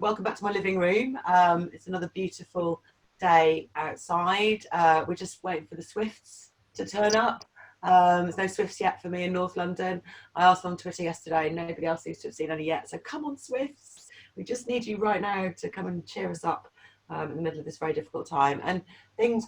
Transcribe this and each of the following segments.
welcome back to my living room. It's another beautiful day outside. We're just waiting for the Swifts to turn up. There's no Swifts yet for me in North London. I asked on Twitter yesterday, nobody else seems to have seen any yet. So come on, Swifts. We just need you right now to come and cheer us up in the middle of this very difficult time. And things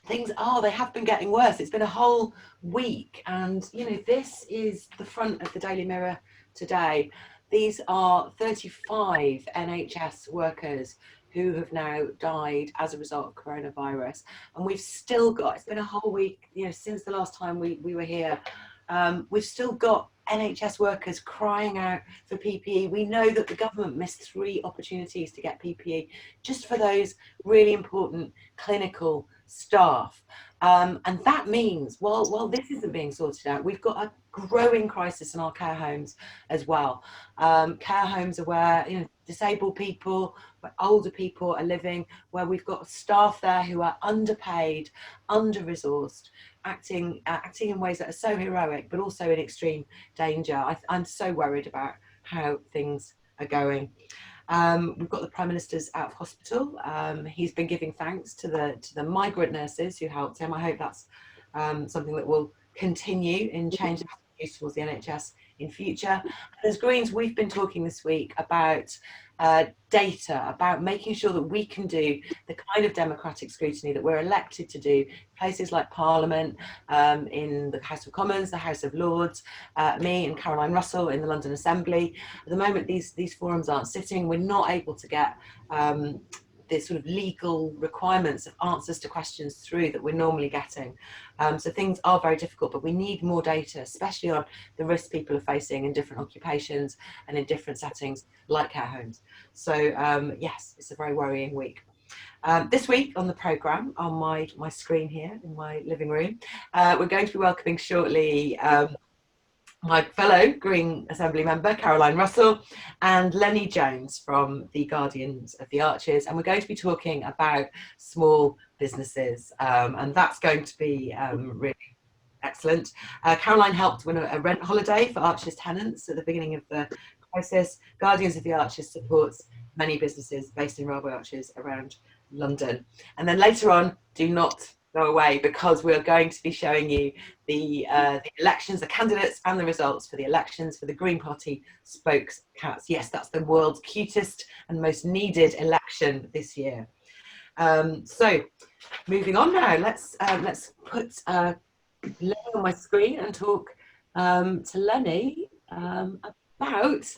they have been getting worse. It's been a whole week, and this is the front of the Daily Mirror today. These are 35 NHS workers who have now died as a result of coronavirus, and we've still got, it's been a whole week, since the last time we were here. We've still got NHS workers crying out for PPE. We know that the government missed 3 opportunities to get PPE just for those really important clinical staff. And that means, while this isn't being sorted out, we've got a growing crisis in our care homes as well. Care homes are where disabled people, where older people are living, where we've got staff there who are underpaid, under-resourced, acting in ways that are so heroic, but also in extreme danger. I'm so worried about how things are going. We've got the Prime Minister's out of hospital. He's been giving thanks to the migrant nurses who helped him. I hope that's something that will continue in changing attitudes towards the NHS in future. And as Greens, we've been talking this week about data, about making sure that we can do the kind of democratic scrutiny that we're elected to do, places like Parliament, in the House of Commons, the House of Lords, me and Caroline Russell in the London Assembly. At the moment, these forums aren't sitting. We're not able to get the sort of legal requirements of answers to questions through that we're normally getting. So things are very difficult, but we need more data, especially on the risks people are facing in different occupations and in different settings like care homes. So yes, it's a very worrying week. This week on the programme, on my screen here in my living room, we're going to be welcoming shortly my fellow Green Assembly member, Caroline Russell, and Leni Jones from the Guardians of the Arches. And we're going to be talking about small businesses. And that's going to be really excellent. Caroline helped win a rent holiday for Arches tenants at the beginning of the crisis. Guardians of the Arches supports many businesses based in railway arches around London. And then later on, do not go away, because we're going to be showing you the elections, the candidates and the results for the elections for the Green Party Spokescats. Yes, that's the world's cutest and most needed election this year. So moving on now, let's put Lenny on my screen and talk to Lenny about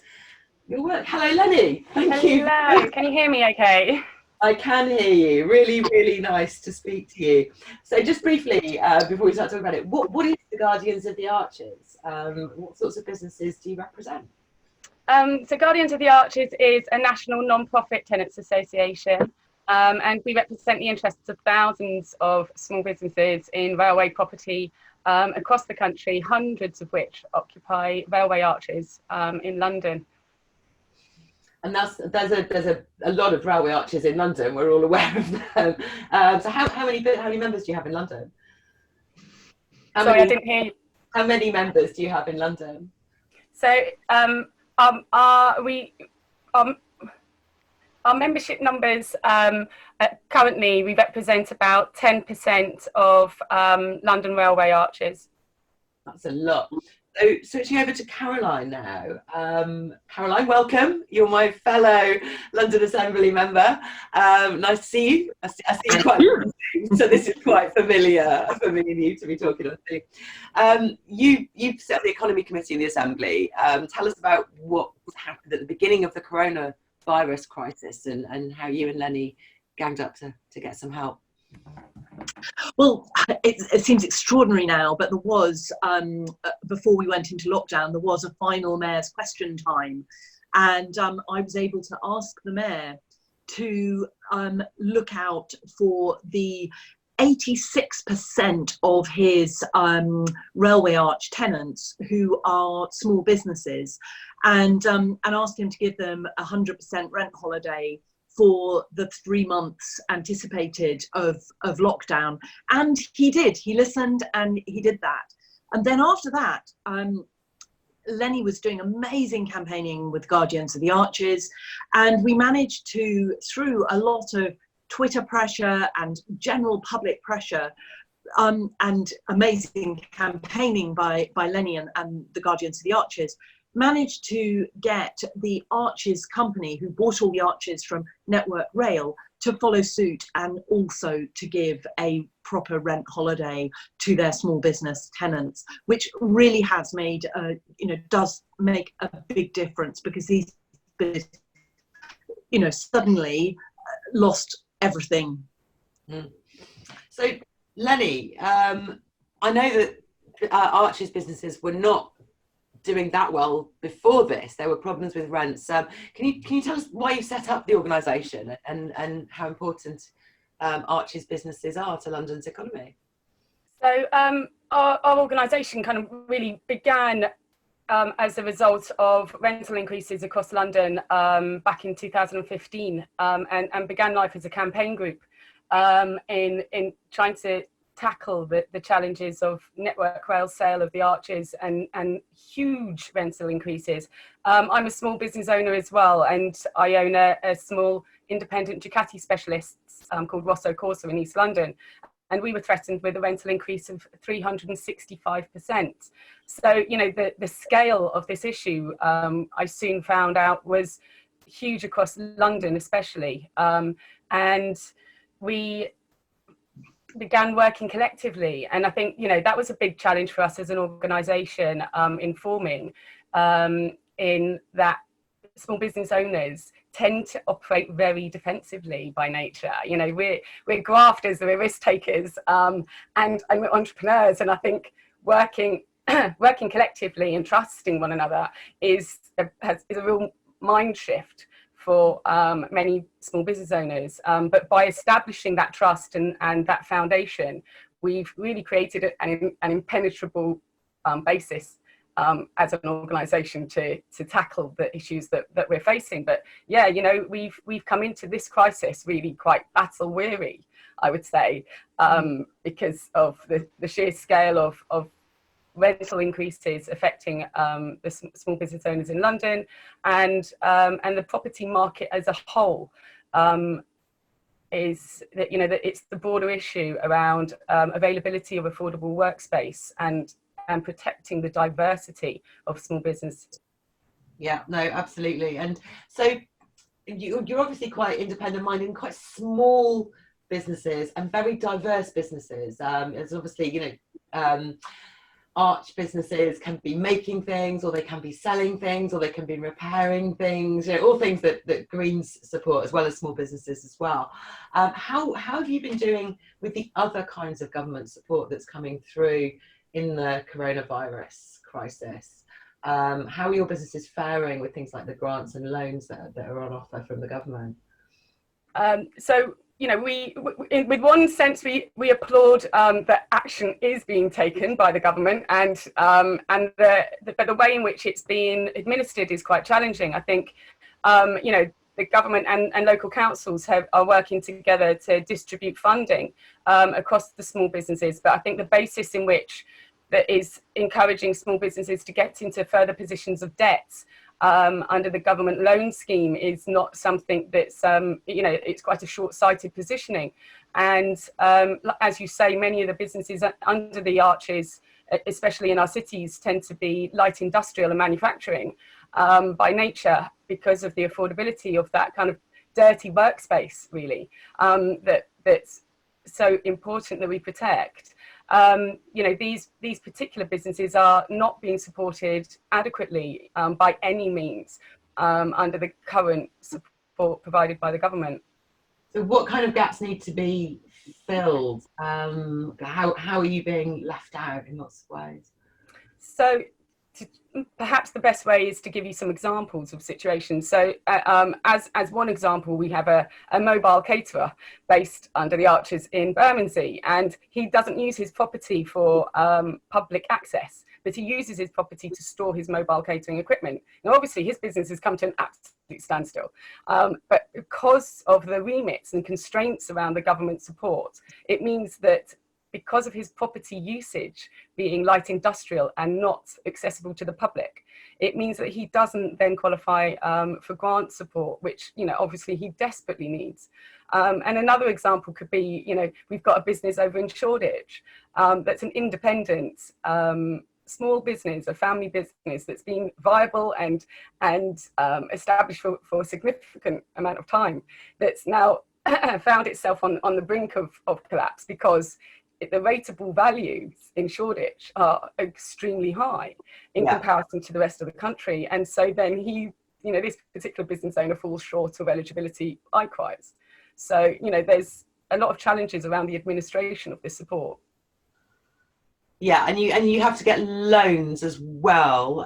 your work. Hello, Lenny. Thank you. Hello. Can you hear me okay? I can hear you. Really, really nice to speak to you. So just briefly, before we start talking about it, what is the Guardians of the Arches? What sorts of businesses do you represent? So Guardians of the Arches is a national non-profit tenants association, and we represent the interests of thousands of small businesses in railway property across the country, hundreds of which occupy railway arches in London. And there's a lot of railway arches in London. We're all aware of them. So how many members do you have in London? Sorry, I didn't hear you. How many members do you have in London? So our membership numbers, currently we represent about 10% of London railway arches. That's a lot. So switching over to Caroline now. Caroline, welcome. You're my fellow London Assembly member. Nice to see you. I see you quite a lot, so this is quite familiar for me and you to be talking on. You've set the Economy Committee in the Assembly. Tell us about what happened at the beginning of the coronavirus crisis and how you and Lenny ganged up to get some help. Well, it seems extraordinary now, but there was, before we went into lockdown, there was a final mayor's question time. And I was able to ask the mayor to look out for the 86% of his railway arch tenants who are small businesses, and asked him to give them 100% rent holiday for the 3 months anticipated of lockdown. And he did. He listened and he did that. And then after that, Lenny was doing amazing campaigning with Guardians of the Arches, and we managed to, through a lot of Twitter pressure and general public pressure, and amazing campaigning by Lenny and the Guardians of the Arches, managed to get the Arches company, who bought all the arches from Network Rail, to follow suit, and also to give a proper rent holiday to their small business tenants, which really has made, does make a big difference, because these, suddenly lost everything. Mm. So, Lenny, I know that Arches businesses were not doing that well before this. There were problems with rents. Can you tell us why you set up the organisation, and how important Arches businesses are to London's economy? So our organisation kind of really began as a result of rental increases across London back in 2015, and began life as a campaign group in trying to tackle the challenges of Network Rail sale of the Arches and huge rental increases. I'm a small business owner as well, and I own a small independent Ducati specialists called Rosso Corsa in East London. And we were threatened with a rental increase of 365%. So, the scale of this issue, I soon found out, was huge across London especially. And we began working collectively. And I think, that was a big challenge for us as an organisation, in forming, in that small business owners tend to operate very defensively by nature. We're grafters, we're risk takers, and we're entrepreneurs. And I think working collectively and trusting one another is a real mind shift for many small business owners. But by establishing that trust and that foundation, we've really created an impenetrable basis as an organisation to tackle the issues that we're facing. But yeah, we've come into this crisis really quite battle weary, I would say, because of the sheer scale of rental increases affecting the small business owners in London, and the property market as a whole. Is that that it's the broader issue around availability of affordable workspace and protecting the diversity of small business. Yeah, no, absolutely. And so you're obviously quite independent-minded and quite small businesses and very diverse businesses. It's obviously, Arch businesses can be making things, or they can be selling things, or they can be repairing things, all things that Greens support, as well as small businesses as well. How have you been doing with the other kinds of government support that's coming through in the coronavirus crisis? How are your businesses faring with things like the grants and loans that are on offer from the government? So, with one sense, we applaud that action is being taken by the government, but the way in which it's being administered is quite challenging. I think, the government and local councils are working together to distribute funding across the small businesses. But I think the basis in which that is encouraging small businesses to get into further positions of debt under the government loan scheme is not something that's, it's quite a short-sighted positioning. And as you say, many of the businesses under the Arches, especially in our cities, tend to be light industrial and manufacturing by nature, because of the affordability of that kind of dirty workspace, really, that's so important that we protect. These particular businesses are not being supported adequately by any means under the current support provided by the government. So what kind of gaps need to be filled? How are you being left out in lots of ways? So perhaps the best way is to give you some examples of situations. So as one example, we have a mobile caterer based under the Arches in Bermondsey, and he doesn't use his property for public access, but he uses his property to store his mobile catering equipment. Now, obviously, his business has come to an absolute standstill, but because of the remits and constraints around the government support, it means that because of his property usage being light industrial and not accessible to the public, it means that he doesn't then qualify for grant support, which, you know, obviously he desperately needs. And another example could be, you know, we've got a business over in Shoreditch that's an independent small business, a family business that's been viable and established for a significant amount of time, that's now found itself on the brink of collapse because the rateable values in Shoreditch are extremely high in comparison to the rest of the country. And so then this particular business owner falls short of eligibility likewise. So, you know, there's a lot of challenges around the administration of this support. Yeah, and you have to get loans as well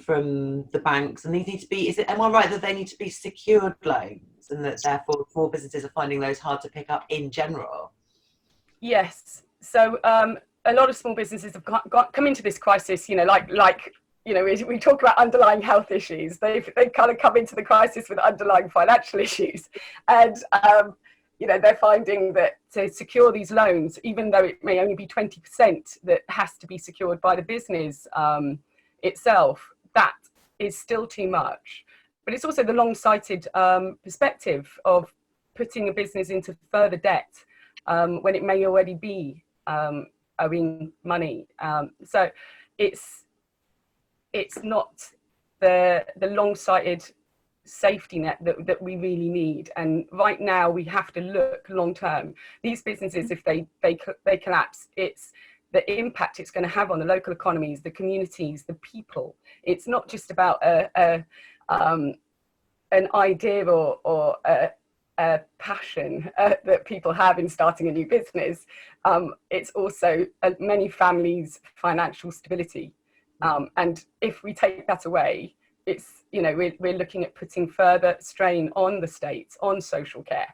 from the banks, and these need to be, am I right that they need to be secured loans, and that therefore small businesses are finding those hard to pick up in general? Yes. So a lot of small businesses have come into this crisis, you know, like you know, we talk about underlying health issues. They've kind of come into the crisis with underlying financial issues, and you know, they're finding that to secure these loans, even though it may only be 20% that has to be secured by the business itself, that is still too much. But it's also the long-sighted perspective of putting a business into further debt when it may already be owing money. So it's not the long-sighted safety net that we really need. And right now we have to look long-term. These businesses, if they collapse, it's the impact it's going to have on the local economies, the communities, the people. It's not just about an idea or a passion that people have in starting a new business. It's also many families' financial stability. And if we take that away, it's, you know, we're looking at putting further strain on the state, on social care,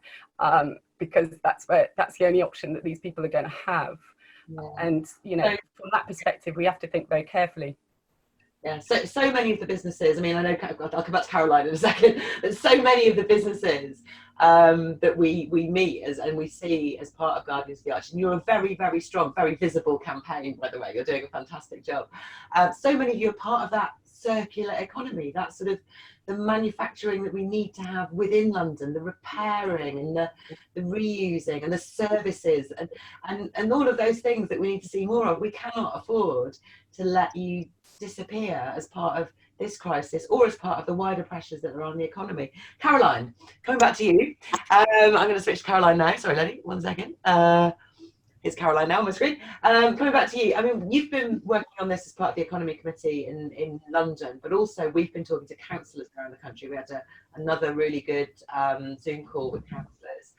because that's the only option that these people are going to have. Yeah. And, you know, from that perspective, we have to think very carefully. Yeah, so many of the businesses, I mean, I know I'll come back to Caroline in a second, but so many of the businesses that we meet and we see as part of Guardians of the Arch, and you're a very, very strong, very visible campaign, by the way, you're doing a fantastic job. So many of you are part of that circular economy, that sort of the manufacturing that we need to have within London, the repairing and the reusing and the services and all of those things that we need to see more of. We cannot afford to let you disappear as part of this crisis or as part of the wider pressures that are on the economy. Caroline, coming back to you. I'm going to switch to Caroline now. Sorry, Lenny, 1 second. Here's Caroline now on my screen. Coming back to you, I mean, you've been working on this as part of the Economy Committee in London, but also we've been talking to councillors around the country. We had another really good Zoom call with councillors.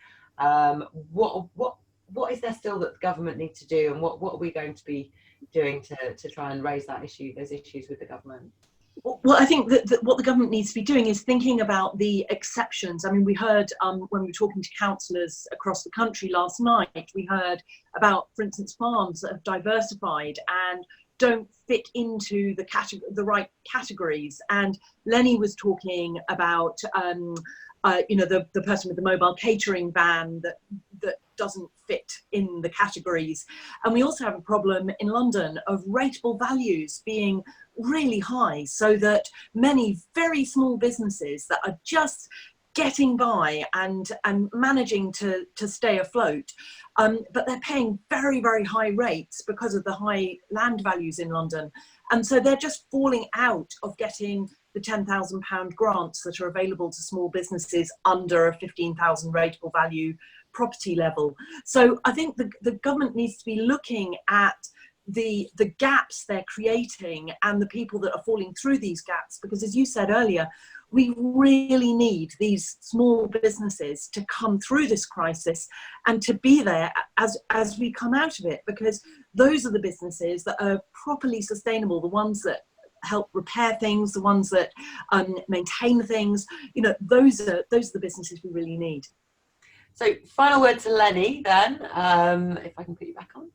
What is there still that the government needs to do, and what are we going to be doing to try and raise those issues with the government? Well, I think that what the government needs to be doing is thinking about the exceptions. I mean, we heard when we were talking to councillors across the country last night, we heard about, for instance, farms that have diversified and don't fit into the right categories. And Lenny was talking about, you know, the person with the mobile catering ban that doesn't fit in the categories. And we also have a problem in London of rateable values being really high, so that many very small businesses that are just getting by and managing to stay afloat, but they're paying very, very high rates because of the high land values in London. And so they're just falling out of getting the £10,000 grants that are available to small businesses under a 15,000 rateable value property level. So I think the government needs to be looking at the gaps they're creating and the people that are falling through these gaps, because as you said earlier, we really need these small businesses to come through this crisis and to be there as we come out of it, because those are the businesses that are properly sustainable, the ones that help repair things, the ones that maintain things. You know, those are the businesses we really need. So final word to Lenny then, if I can put you back on.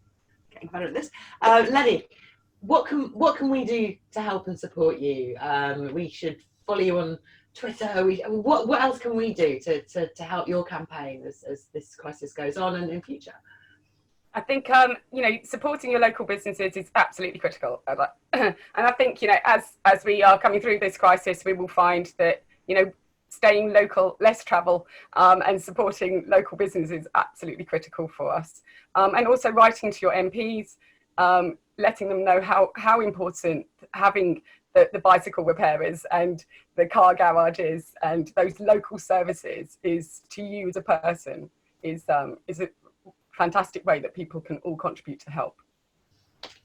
Getting better at this. Lenny, what can we do to help and support you? We should follow you on Twitter. What else can we do to help your campaign as this crisis goes on and in future? I think supporting your local businesses is absolutely critical. And I think as we are coming through this crisis, we will find that staying local, less travel, and supporting local businesses is absolutely critical for us. And also writing to your MPs, letting them know how important having the bicycle repairers and the car garages and those local services is to you as a person is a fantastic way that people can all contribute to help.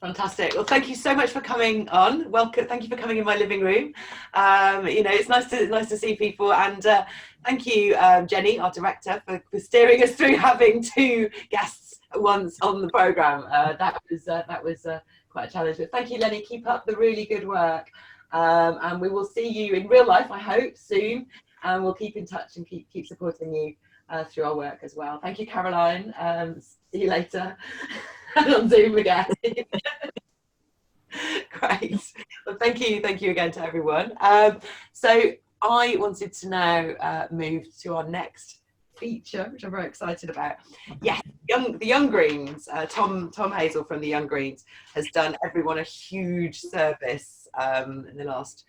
Fantastic. Well, thank you so much for coming on. Welcome. Thank you for coming in my living room. It's nice to see people, and thank you, Jenny, our director, for steering us through having 2 guests at once on the programme. That was quite a challenge. But thank you, Lenny. Keep up the really good work, and we will see you in real life, I hope, soon. And we'll keep in touch and keep supporting you through our work as well. Thank you, Caroline. See you later. On Zoom again. Great. Well, thank you again to everyone. So I wanted to now move to our next feature, which I'm very excited about. Yes, the Young Greens. Tom Hazel from the Young Greens has done everyone a huge service in the last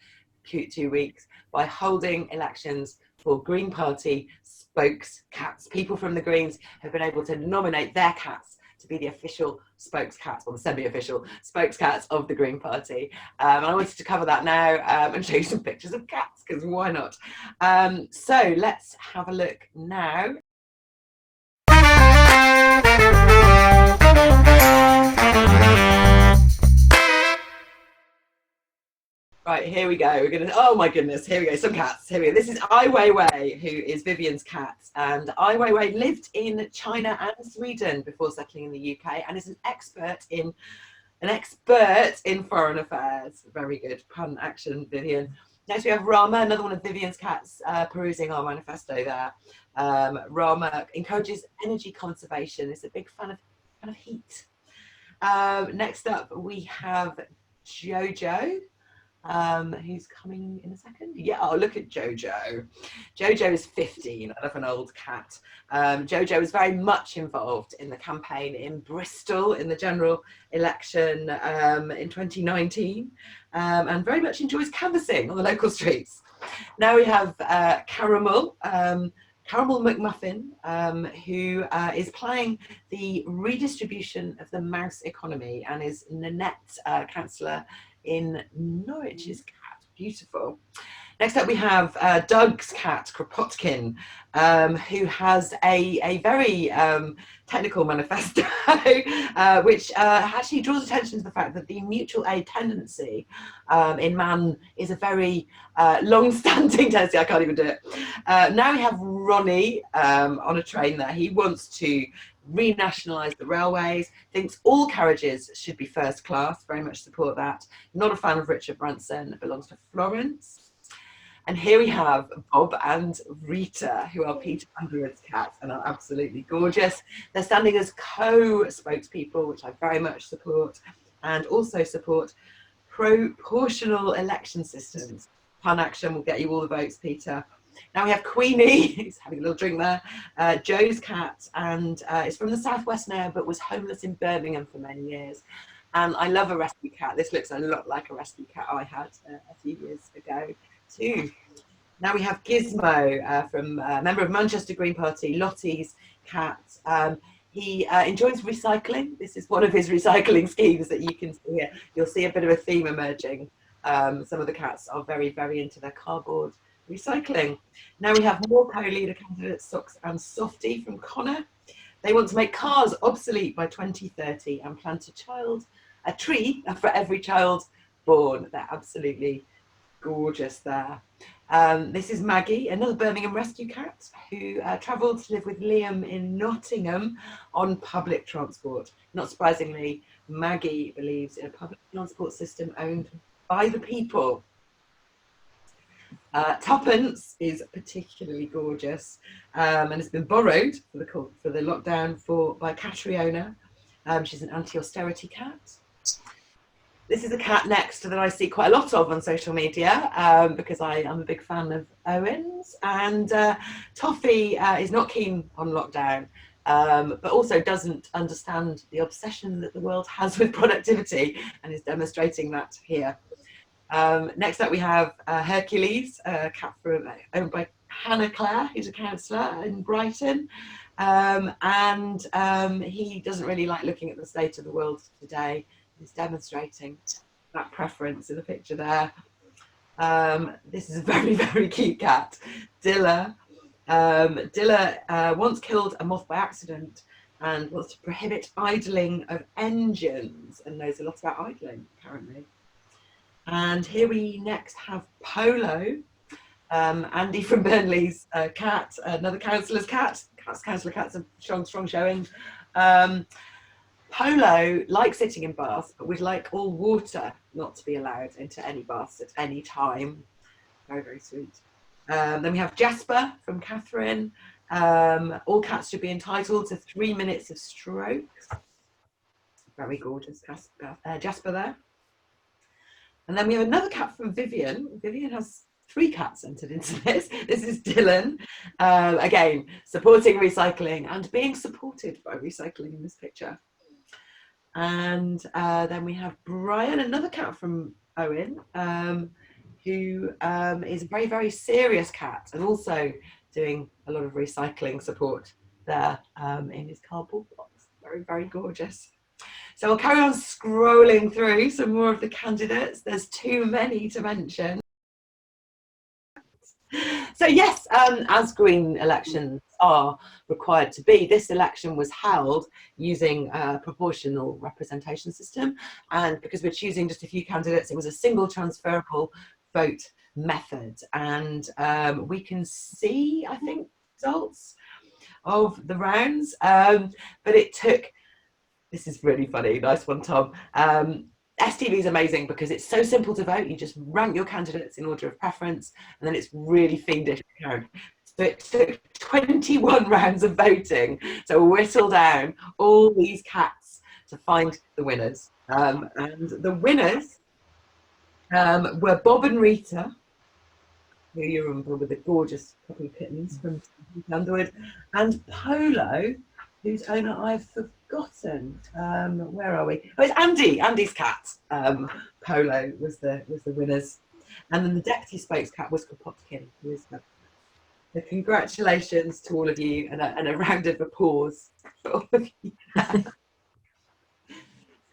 2 weeks by holding elections for Green Party Spokescats. People from the Greens have been able to nominate their cats to be the official Spokescats, or the semi-official Spokescats of the Green Party. And I wanted to cover that now and show you some pictures of cats, because why not? So let's have a look now. Right, here we go. We're gonna. Oh my goodness, here we go. Some cats. Here we go. This is Ai Weiwei, who is Vivian's cat, and Ai Weiwei lived in China and Sweden before settling in the UK, and is an expert in foreign affairs. Very good pun action, Vivian. Next we have Rama, another one of Vivian's cats, perusing our manifesto there. Rama encourages energy conservation. Is a big fan of heat. Next up we have Jojo. Who's coming in a second? Yeah, oh, look at Jojo. Jojo is 15. I love an old cat. Jojo was very much involved in the campaign in Bristol in the general election in 2019, and very much enjoys canvassing on the local streets. Now we have Caramel McMuffin, who is playing the redistribution of the mouse economy, and is Nanette councillor in Norwich's cat. Beautiful. Next up we have Doug's cat, Kropotkin, who has a very technical manifesto, which actually draws attention to the fact that the mutual aid tendency in man is a very long-standing tendency. I can't even do it. Now we have Ronnie on a train there. He wants to renationalise the railways, thinks all carriages should be first class, very much support that. Not a fan of Richard Branson, belongs to Florence. And here we have Bob and Rita, who are Peter Underwood's cats and are absolutely gorgeous. They're standing as co-spokespeople, which I very much support, and also support proportional election systems. Pun action will get you all the votes, Peter. Now we have Queenie, who's having a little drink there, Joe's cat, and is from the southwest now, but was homeless in Birmingham for many years. And I love a rescue cat. This looks a lot like a rescue cat I had a few years ago too. Now we have Gizmo, from a member of Manchester Green Party, Lottie's cat. He enjoys recycling. This is one of his recycling schemes that you can see here. You'll see a bit of a theme emerging. Some of the cats are very, very into their cardboard recycling. Now we have more co-leader candidates, Socks and Softy from Connor. They want to make cars obsolete by 2030 and plant a tree for every child born. They're absolutely gorgeous there. This is Maggie, another Birmingham rescue cat, who travelled to live with Liam in Nottingham on public transport. Not surprisingly, Maggie believes in a public transport system owned by the people. Tuppence is particularly gorgeous, and has been borrowed for the lockdown by Catriona. She's an anti-austerity cat. This is a cat next that I see quite a lot of on social media, because I am a big fan of Owen's. And Toffee is not keen on lockdown, but also doesn't understand the obsession that the world has with productivity, and is demonstrating that here. Next up we have Hercules, a cat owned by Hannah Clare, who's a counsellor in Brighton. He doesn't really like looking at the state of the world today. He's demonstrating that preference in the picture there. This is a very, very cute cat, Dilla. Dilla once killed a moth by accident and wants to prohibit idling of engines, and knows a lot about idling apparently. And here we next have Polo, Andy from Burnley's cat, another counsellor's cat. Counsellor cats are strong showing. Polo likes sitting in baths, but would like all water not to be allowed into any baths at any time. Very, very sweet. Then we have Jasper from Catherine. All cats should be entitled to 3 minutes of strokes. Very gorgeous Jasper there. And then we have another cat from Vivian. Vivian has 3 cats entered into this. This is Dylan. Again, supporting recycling and being supported by recycling in this picture. And then we have Brian, another cat from Owen, who is a very, very serious cat and also doing a lot of recycling support there in his cardboard box. Very, very gorgeous. So I'll carry on scrolling through some more of the candidates. There's too many to mention. So yes, as green elections are required to be, this election was held using a proportional representation system. And because we're choosing just a few candidates, it was a single transferable vote method. And we can see, I think, results of the rounds, but it took, this is really funny, nice one, Tom. STV is amazing because it's so simple to vote. You just rank your candidates in order of preference, and then it's really fiendish to count. So it took 21 rounds of voting to whittle down all these cats to find the winners. And the winners were Bob and Rita, who you remember with the gorgeous couple of kittens from Underwood, and Polo, whose owner I've forgotten. Where are we? Oh, it's Andy. Andy's cat. Polo was the winners, and then the deputy spokescat was Kropotkin, who is the. So congratulations to all of you, and a round of applause for all of you.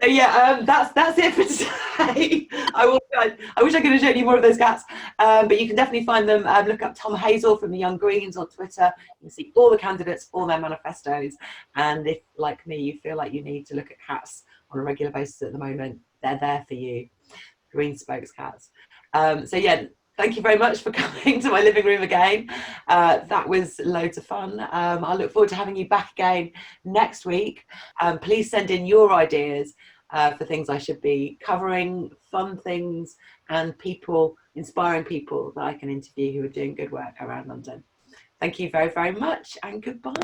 So yeah, that's it for today. I wish I could have shown you more of those cats, but you can definitely find them. Look up Tom Hazel from the Young Greens on Twitter. You can see all the candidates, all their manifestos, and if, like me, you feel like you need to look at cats on a regular basis at the moment, they're there for you. Green Spokescats. So yeah, thank you very much for coming to my living room again. That was loads of fun. I look forward to having you back again next week. Please send in your ideas for things I should be covering, fun things, and people, inspiring people that I can interview who are doing good work around London. Thank you very, very much, and goodbye.